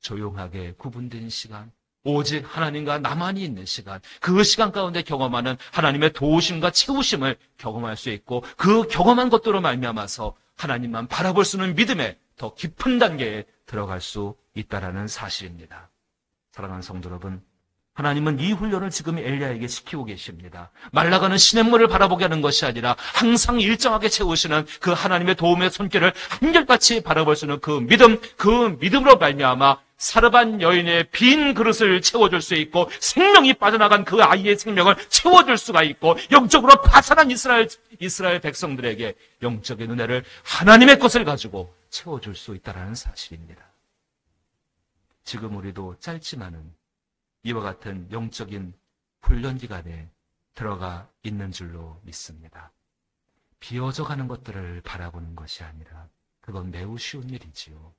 D: 조용하게 구분된 시간, 오직 하나님과 나만이 있는 시간, 그 시간 가운데 경험하는 하나님의 도우심과 채우심을 경험할 수 있고, 그 경험한 것들로 말미암아서 하나님만 바라볼 수 있는 믿음의 더 깊은 단계에 들어갈 수 있다는 사실입니다. 사랑하는 성도 여러분, 하나님은 이 훈련을 지금 엘리야에게 시키고 계십니다. 말라가는 시냇물을 바라보게 하는 것이 아니라 항상 일정하게 채우시는 그 하나님의 도움의 손길을 한결같이 바라볼 수 있는 그 믿음으로 말미암아 사르반 여인의 빈 그릇을 채워줄 수 있고, 생명이 빠져나간 그 아이의 생명을 채워줄 수가 있고, 영적으로 파산한 이스라엘 백성들에게 영적인 은혜를, 하나님의 것을 가지고 채워줄 수 있다는 사실입니다. 지금 우리도 짧지만은 이와 같은 영적인 훈련 기간에 들어가 있는 줄로 믿습니다. 비어져 가는 것들을 바라보는 것이 아니라 그건 매우 쉬운 일이지요.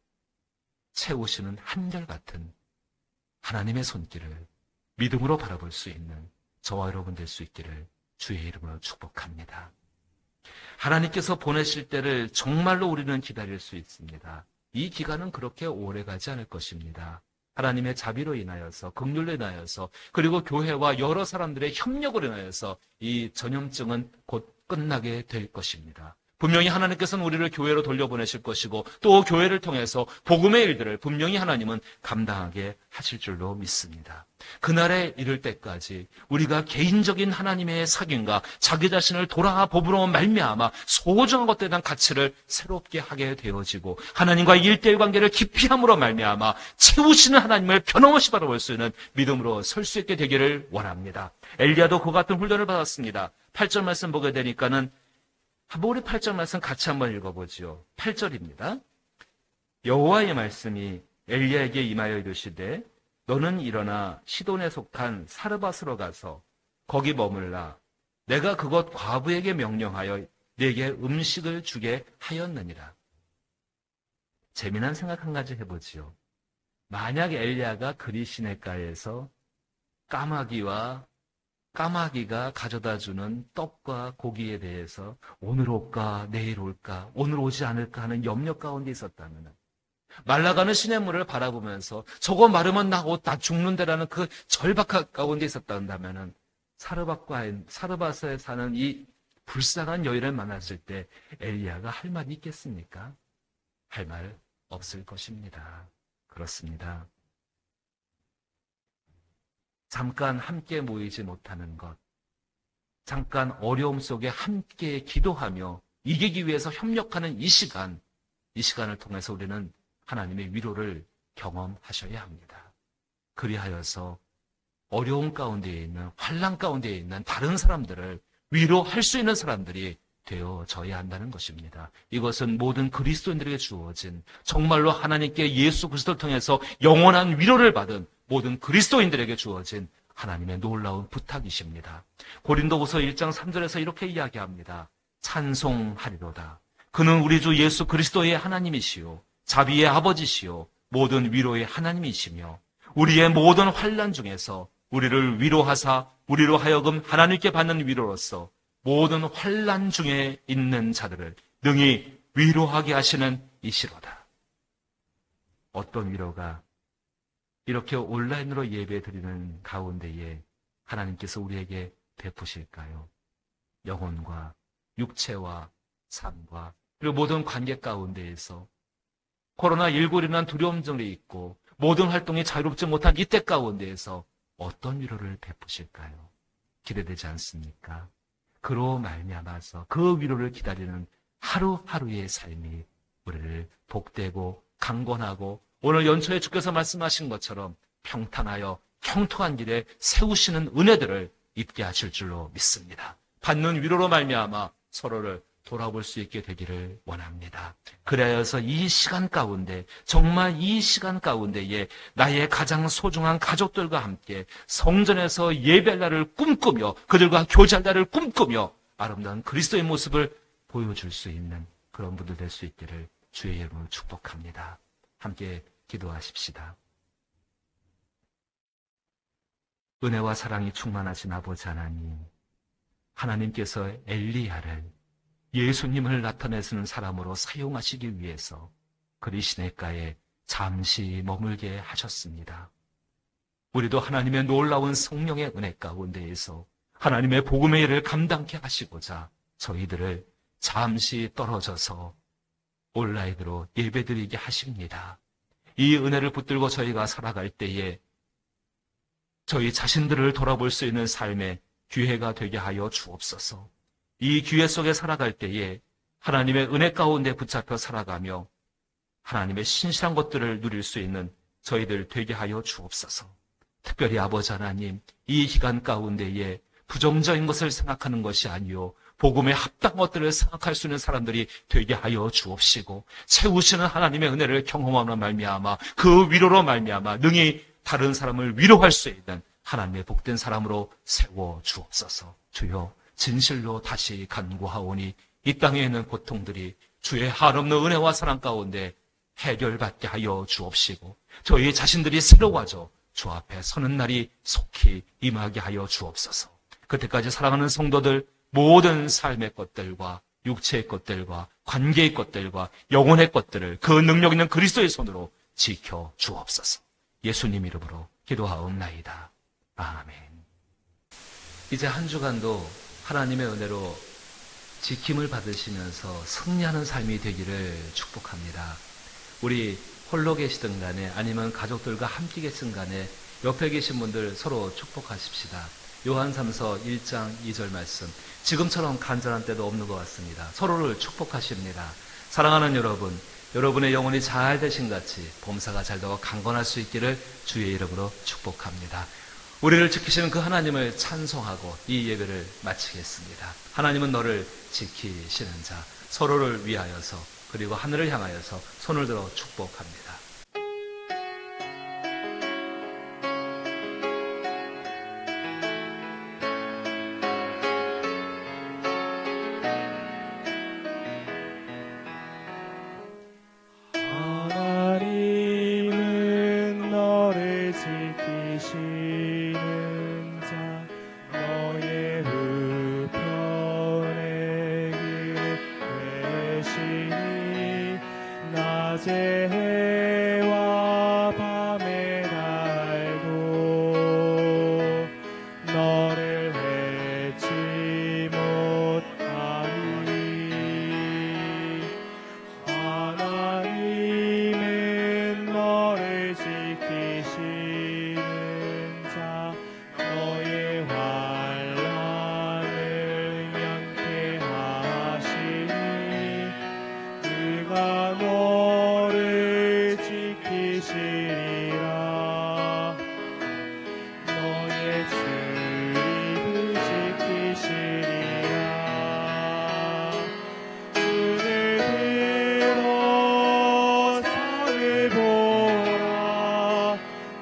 D: 채우시는 한결같은 하나님의 손길을 믿음으로 바라볼 수 있는 저와 여러분 될 수 있기를 주의 이름으로 축복합니다. 하나님께서 보내실 때를 정말로 우리는 기다릴 수 있습니다. 이 기간은 그렇게 오래 가지 않을 것입니다. 하나님의 자비로 인하여서, 긍휼로 인하여서, 그리고 교회와 여러 사람들의 협력으로 인하여서 이 전염증은 곧 끝나게 될 것입니다. 분명히 하나님께서는 우리를 교회로 돌려보내실 것이고, 또 교회를 통해서 복음의 일들을 분명히 하나님은 감당하게 하실 줄로 믿습니다. 그날에 이를 때까지 우리가 개인적인 하나님의 사귐과 자기 자신을 돌아보므로 말미암아 소중한 것들에 대한 가치를 새롭게 하게 되어지고, 하나님과 일대일 관계를 깊이 함으로 말미암아 채우시는 하나님을 변함없이 바라볼 수 있는 믿음으로 설 수 있게 되기를 원합니다. 엘리야도 그 같은 훈련을 받았습니다. 8절 말씀 보게 되니까는 한번 우리 8절 말씀 같이 한번 읽어보죠. 8절입니다. 여호와의 말씀이 엘리야에게 임하여 이르시되 너는 일어나 시돈에 속한 사르밧으로 가서 거기 머물라. 내가 그곳 과부에게 명령하여 네게 음식을 주게 하였느니라. 재미난 생각 한 가지 해보지요. 만약 엘리야가 그리 시냇가에서 까마귀가 가져다주는 떡과 고기에 대해서 오늘 올까 내일 올까 오늘 오지 않을까 하는 염려 가운데 있었다면, 말라가는 시냇물을 바라보면서 저거 마르면 나 곧 다 죽는다라는 그 절박 가운데 있었다면, 사르밧에 사는 이 불쌍한 여인을 만났을 때 엘리야가 할 말이 있겠습니까? 할 말 없을 것입니다. 그렇습니다. 잠깐 함께 모이지 못하는 것, 잠깐 어려움 속에 함께 기도하며 이기기 위해서 협력하는 이 시간을 통해서 우리는 하나님의 위로를 경험하셔야 합니다. 그리하여서 어려움 가운데 있는, 환난 가운데 있는 다른 사람들을 위로할 수 있는 사람들이 되어져야 한다는 것입니다. 이것은 모든 그리스도인들에게 주어진, 정말로 하나님께 예수 그리스도를 통해서 영원한 위로를 받은 모든 그리스도인들에게 주어진 하나님의 놀라운 부탁이십니다. 고린도후서 1장 3절에서 이렇게 이야기합니다. 찬송하리로다. 그는 우리 주 예수 그리스도의 하나님이시요 자비의 아버지시요 모든 위로의 하나님이시며 우리의 모든 환난 중에서 우리를 위로하사 우리로 하여금 하나님께 받는 위로로서 모든 환난 중에 있는 자들을 능히 위로하게 하시는 이시로다. 어떤 위로가 이렇게 온라인으로 예배 드리는 가운데에 하나님께서 우리에게 베푸실까요? 영혼과 육체와 삶과 그리고 모든 관계 가운데에서 코로나19로 인한 두려움들이 있고 모든 활동이 자유롭지 못한 이때 가운데에서 어떤 위로를 베푸실까요? 기대되지 않습니까? 그로 말미암아서 그 위로를 기다리는 하루하루의 삶이 우리를 복되고 강건하고 오늘 연초에 주께서 말씀하신 것처럼 평탄하여 형통한 길에 세우시는 은혜들을 입게 하실 줄로 믿습니다. 받는 위로로 말미암아 서로를 돌아볼 수 있게 되기를 원합니다. 그래서 이 시간 가운데, 정말 이 시간 가운데에 나의 가장 소중한 가족들과 함께 성전에서 예배할 날을 꿈꾸며 그들과 교제할 날을 꿈꾸며 아름다운 그리스도의 모습을 보여줄 수 있는 그런 분들 될 수 있기를 주의 이름으로 축복합니다. 함께 기도하십시다. 은혜와 사랑이 충만하신 아버지 하나님, 하나님께서 엘리야를 예수님을 나타내시는 사람으로 사용하시기 위해서 그리 시냇가에 잠시 머물게 하셨습니다. 우리도 하나님의 놀라운 성령의 은혜 가운데에서 하나님의 복음의 일을 감당케 하시고자 저희들을 잠시 떨어져서 온라인으로 예배드리게 하십니다. 이 은혜를 붙들고 저희가 살아갈 때에 저희 자신들을 돌아볼 수 있는 삶의 기회가 되게 하여 주옵소서. 이 기회 속에 살아갈 때에 하나님의 은혜 가운데 붙잡혀 살아가며 하나님의 신실한 것들을 누릴 수 있는 저희들 되게 하여 주옵소서. 특별히 아버지 하나님, 이 기간 가운데에 부정적인 것을 생각하는 것이 아니요 복음에 합당한 것들을 생각할 수 있는 사람들이 되게 하여 주옵시고 채우시는 하나님의 은혜를 경험하는 말미암아 그 위로로 말미암아 능히 다른 사람을 위로할 수 있는 하나님의 복된 사람으로 세워 주옵소서. 주여, 진실로 다시 간구하오니 이 땅에 있는 고통들이 주의 한없는 은혜와 사랑 가운데 해결받게 하여 주옵시고 저희 자신들이 새로워져 주 앞에 서는 날이 속히 임하게 하여 주옵소서. 그때까지 사랑하는 성도들 모든 삶의 것들과 육체의 것들과 관계의 것들과 영혼의 것들을 그 능력 있는 그리스도의 손으로 지켜 주옵소서. 예수님 이름으로 기도하옵나이다. 아멘. 이제 한 주간도 하나님의 은혜로 지킴을 받으시면서 승리하는 삶이 되기를 축복합니다. 우리 홀로 계시든 간에 아니면 가족들과 함께 계시든 간에 옆에 계신 분들 서로 축복하십시다. 요한 3서 1장 2절 말씀, 지금처럼 간절한 때도 없는 것 같습니다. 서로를 축복하십니다. 사랑하는 여러분, 여러분의 영혼이 잘 되신 같이 범사가 잘 되고 강건할 수 있기를 주의 이름으로 축복합니다. 우리를 지키시는 그 하나님을 찬송하고 이 예배를 마치겠습니다. 하나님은 너를 지키시는 자, 서로를 위하여서 그리고 하늘을 향하여서 손을 들어 축복합니다.
E: 하나님은 너를 지키시는 자, 너의 우편의 길을 계시니 낮에 해와 밤에 달도 너를 해치 못하리. 하나님은 너를 지키시는 자, 너의 환난을 면케하시니 그가 너를 지키시리라. 너의 출입을 지키시리라. 눈을 들어 산을 보라.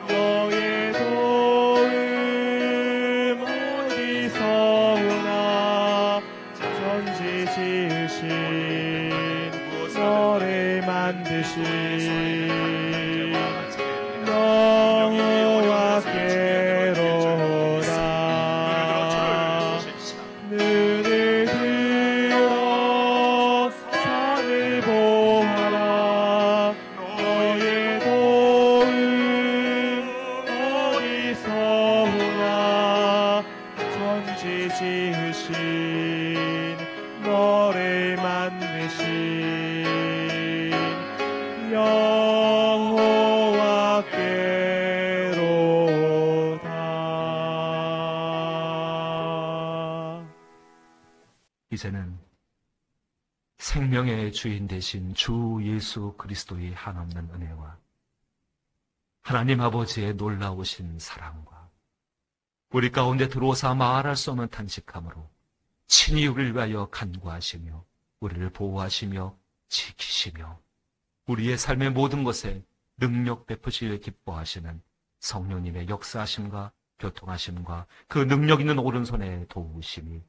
E: 너의 도움 어디서 오나. 전지 지으신 너를 만드신 여호와께로다. 눈을 들어 산을 보아라. 너의 도움 어디서 오나. 전지 지으신 너를 만드신
D: 이제는 생명의 주인 되신 주 예수 그리스도의 한없는 은혜와 하나님 아버지의 놀라우신 사랑과 우리 가운데 들어오사 말할 수 없는 탄식함으로 친히 우리를 위하여 간구하시며 우리를 보호하시며 지키시며 우리의 삶의 모든 것에 능력 베푸시길 기뻐하시는 성령님의 역사하심과 교통하심과 그 능력 있는 오른손에 도우심이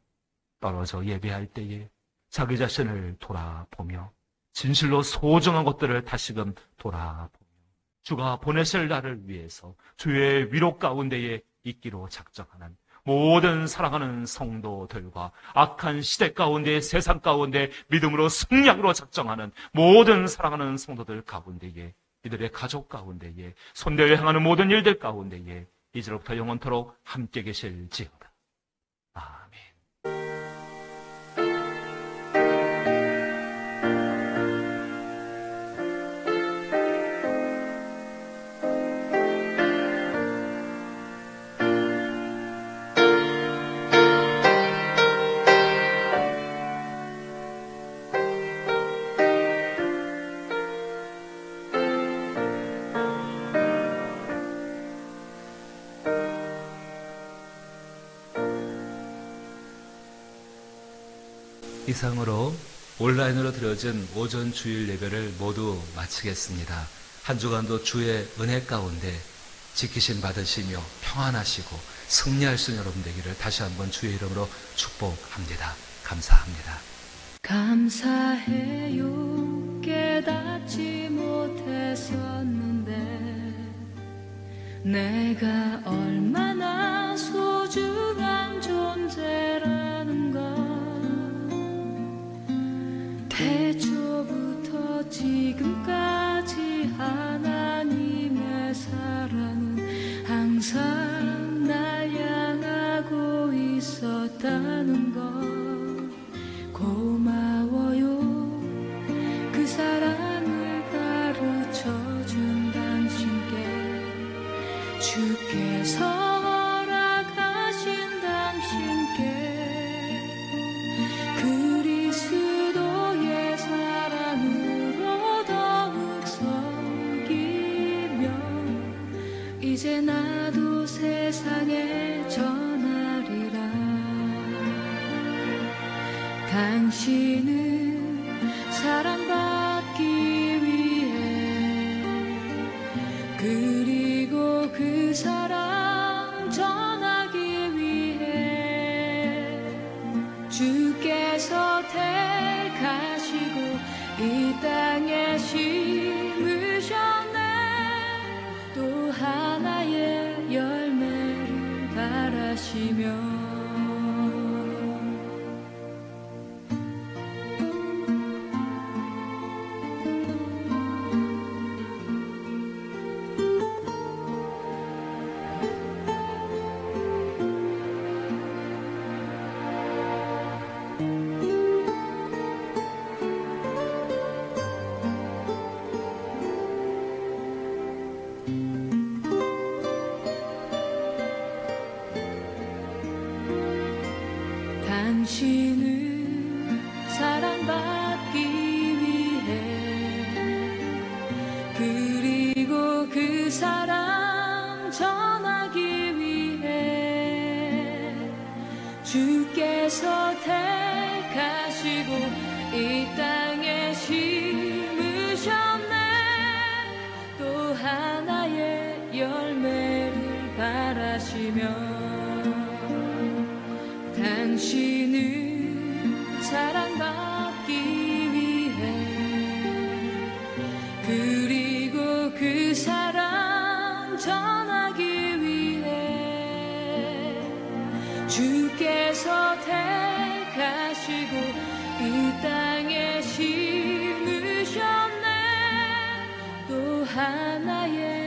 D: 떨어져 예배할 때에 자기 자신을 돌아보며 진실로 소중한 것들을 다시금 돌아보며 주가 보내실 날을 위해서 주의 위로 가운데에 있기로 작정하는 모든 사랑하는 성도들과 악한 시대 가운데 세상 가운데 믿음으로 승리하기로 작정하는 모든 사랑하는 성도들 가운데에 이들의 가족 가운데에 손대어 행하는 모든 일들 가운데에 이제로부터 영원토록 함께 계실지어다. 아멘.
B: 이상으로 온라인으로 드려진 오전 주일 예배를 모두 마치겠습니다. 한 주간도 주의 은혜 가운데 지키심 받으시며 평안하시고 승리할 수 있는 여러분 되기를 다시 한번 주의 이름으로 축복합니다. 감사합니다.
A: 감사해요. 깨닫지 못했었는데 내가 얼마나 소중한 존재라는 걸 태초부터 지금까지 하나님의 사랑은 항상 날 향하고 있었다는 걸 고마워요. 그 사랑을 가르쳐준 당신께 주께서 허락하신 당신께 그리스도의 사랑으로 더욱 섬기며 이제 나도 세상에 전하리라. 당신은 사랑받기 위해 그리고 그 사랑 전하기 위해 주께서 택하시고 이 땅에 심으셨네. 또 하나의 열매를 바라시며 당신은 사랑받기 위해 그리고 그 사랑 전하기 위해 주께서 택하시고 이 땅에 심으셨네. 또 하나의 열매를 바라시며 당신은 사랑받기 위해 그리고 그 사랑 전하기 위해 주께서 택하시고 이 땅에 심으셨네. 또 하나의